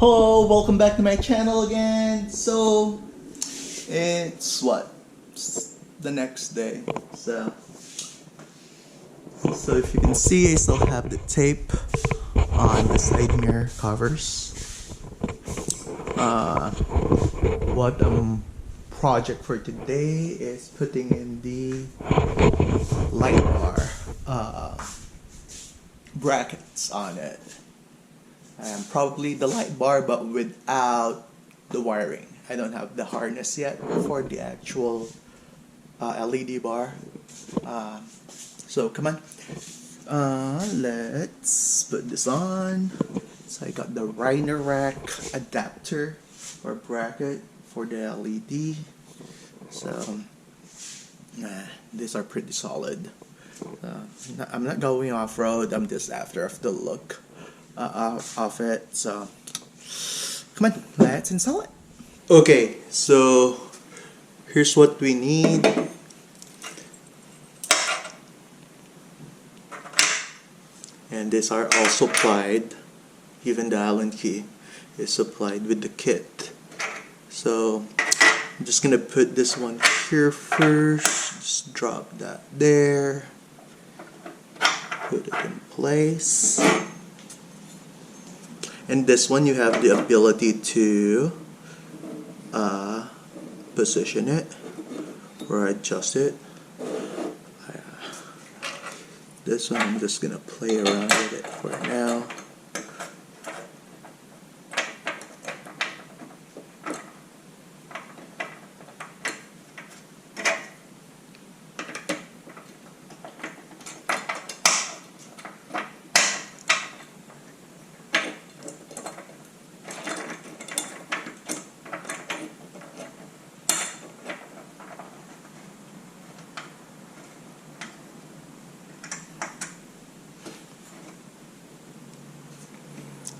Hello, welcome back to my channel again. So it's what? It's the next day. So if you can see, I still have the tape on the side mirror covers. What project for today is putting in the light bar brackets on it. Probably the light bar, but without the wiring. I don't have the harness yet for the actual LED bar. So come on, let's put this on. So I got the Rhino rack adapter or bracket for the LED. So these are pretty solid. I'm not going off-road, I'm just after the look of it. So come on, let's install it. Okay, so here's what we need. And these are all supplied. Even the Allen key is supplied with the kit. So I'm just gonna put this one here first. Just drop that there. Put it in place. And this one you have the ability to position it or adjust it. This one I'm just gonna play around with it for now.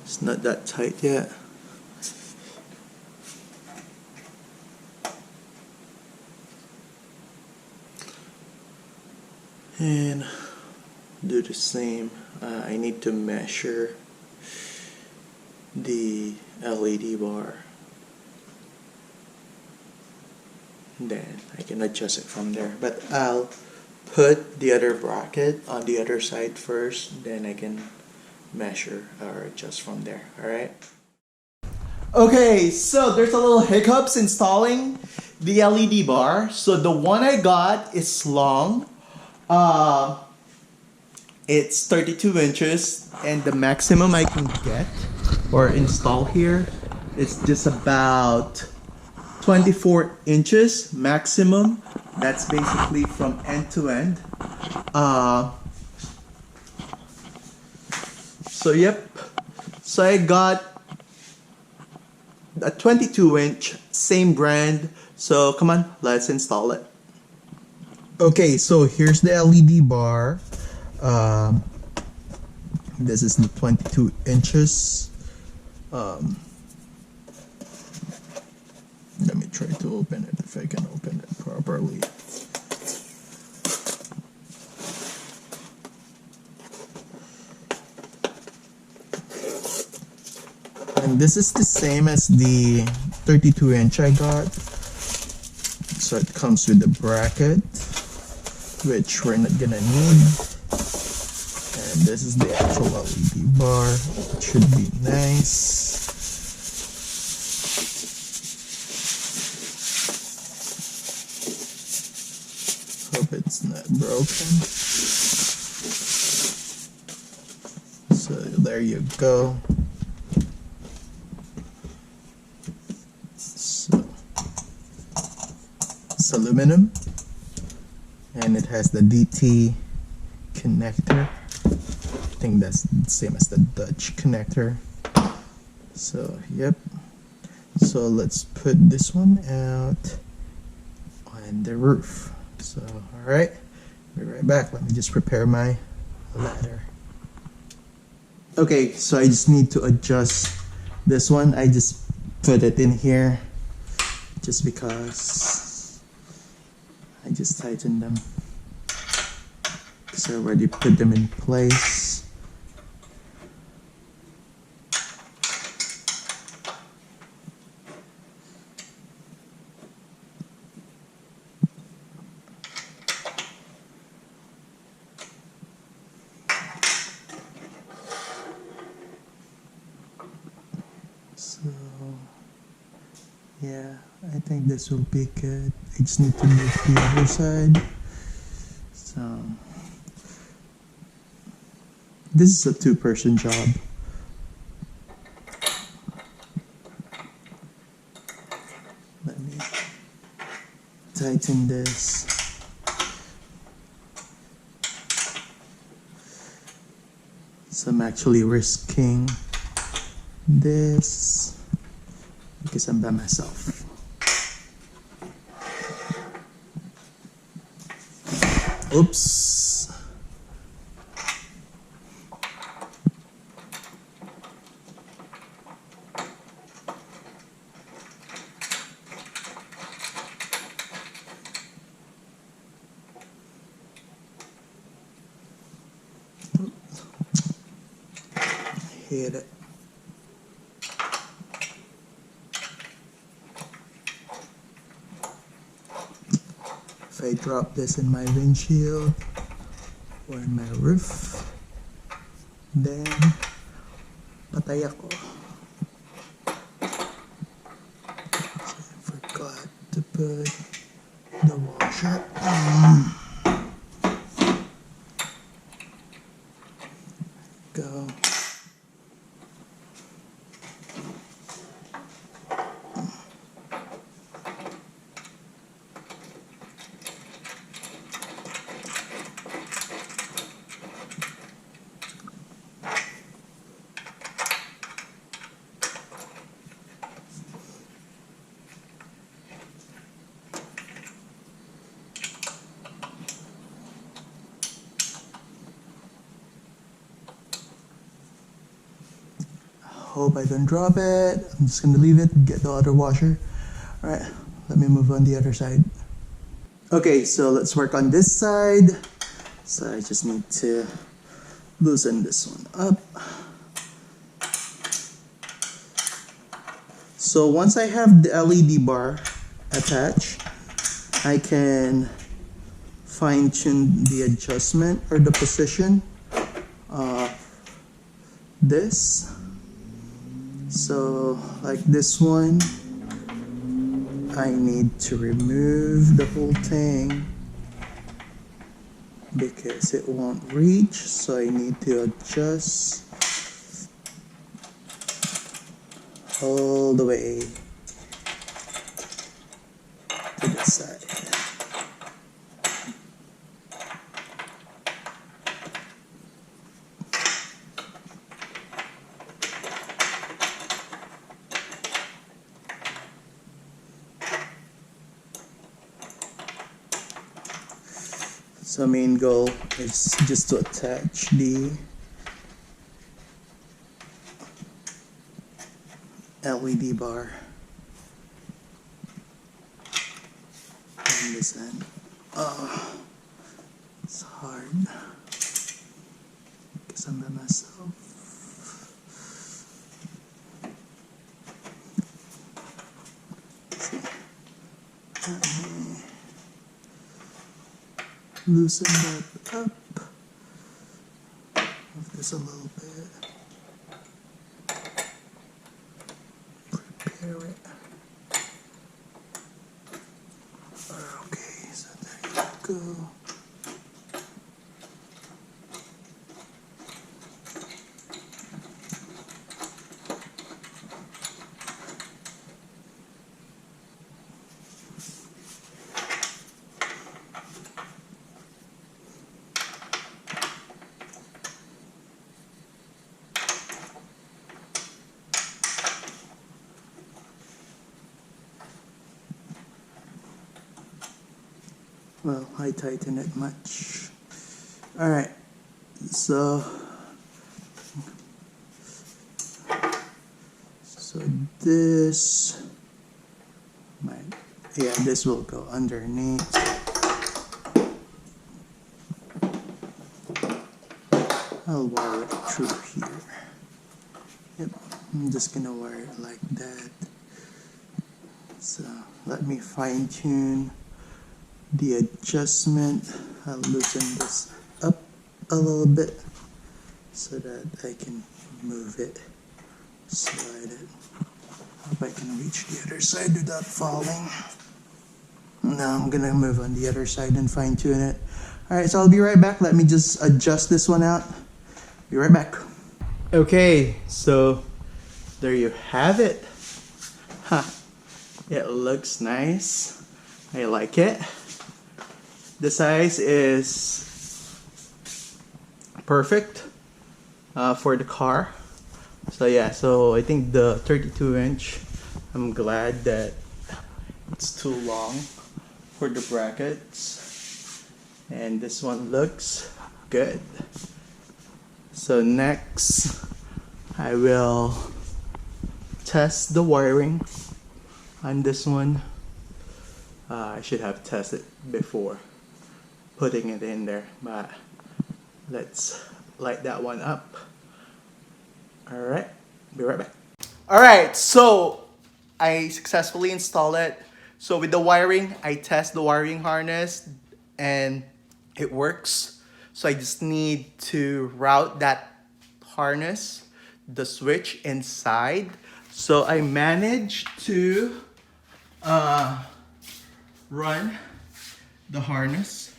It's not that tight yet. And do the same. I need to measure the LED bar. Then I can adjust it from there. But I'll put the other bracket on the other side first, then I can measure or adjust from there. Alright? Okay, so there's a little hiccups installing the LED bar. So the one I got is long. It's 32 inches, and the maximum I can get or install here is just about 24 inches maximum. That's basically from end to end. So yep, so I got a 22-inch, same brand. So come on, let's install it. Okay, so here's the LED bar. This is the 22 inches. Let me try to open it if I can open it properly. And this is the same as the 32 inch I got. So it comes with the bracket, which we're not gonna need. And this is the actual LED bar. It should be nice. Hope it's not broken. So there you go. It's aluminum, and it has the DT connector. I think that's the same as the Dutch connector. So yep, so let's put this one out on the roof. So alright, be right back. Let me just prepare my ladder. Okay, so I just need to adjust this one. I just put it in here just because I just tightened them. So I already put them in place. So yeah, I think this will be good. I just need to move the other side. So this is a two-person job. Let me tighten this. So I'm actually risking this because I'm by myself. Oops. Hit it. If I drop this in my windshield or in my roof, then patay ako. So I forgot to put the washer on. Go. Hope I don't drop it. I'm just gonna leave it, get the other washer. Alright, let me move on the other side. Okay, so let's work on this side. So I just need to loosen this one up. So once I have the LED bar attached, I can fine tune the adjustment or the position of this. So like this one, I need to remove the whole thing because it won't reach, so I need to adjust all the way to this side. So main goal is just to attach the LED bar on this end. Oh, it's hard because I'm by myself. See, let me loosen that up. Move this a little bit. Prepare it. Okay, so there you go. Well, I tighten it much. Alright, so this might, yeah, this will go underneath. I'll wire it through here. Yep, I'm just gonna wire it like that. So let me fine tune the adjustment. I'll loosen this up a little bit so that I can move it Slide it. Hope I can reach the other side without falling. Now I'm gonna move on the other side and fine tune it. Alright, so I'll be right back. Let me just adjust this one out. Be right back. Okay, so there you have it. Huh. It looks nice. I like it. The size is perfect for the car. So yeah, so I think the 32-inch, I'm glad that it's too long for the brackets. And this one looks good. So next, I will test the wiring on this one. I should have tested before putting it in there, but let's light that one up. Alright, be right back. Alright, so I successfully installed it. So with the wiring, I test the wiring harness and it works. So I just need to route that harness, the switch inside. So I managed to run the harness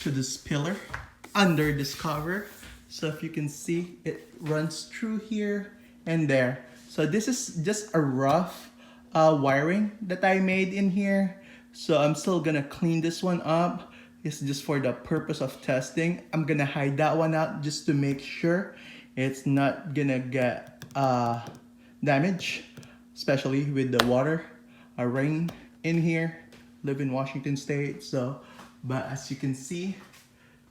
to this pillar under this cover. So if you can see, it runs through here and there. So this is just a rough wiring that I made in here. So I'm still gonna clean this one up. It's just for the purpose of testing. I'm gonna hide that one out just to make sure it's not gonna get damaged, especially with the water, rain in here. Live in Washington State, so, but as you can see,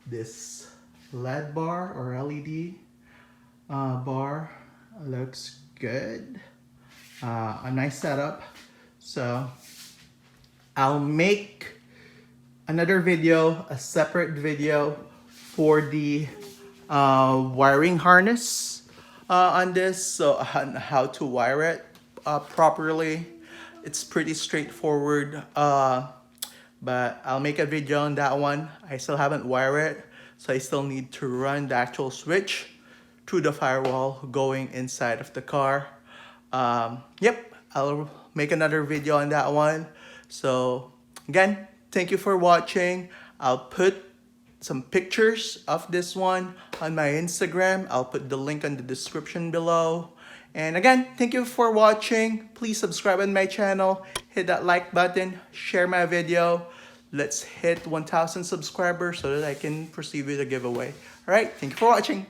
this LED bar or LED bar looks good. A nice setup. So I'll make another video, a separate video for the wiring harness on this, so on how to wire it properly. It's pretty straightforward, but I'll make a video on that one. I still haven't wired it, so I still need to run the actual switch through the firewall going inside of the car. Yep, I'll make another video on that one. So again, thank you for watching. I'll put some pictures of this one on my Instagram. I'll put the link in the description below. And again, thank you for watching. Please subscribe on my channel, hit that like button, share my video. Let's hit 1,000 subscribers so that I can proceed with a giveaway. All right, thank you for watching.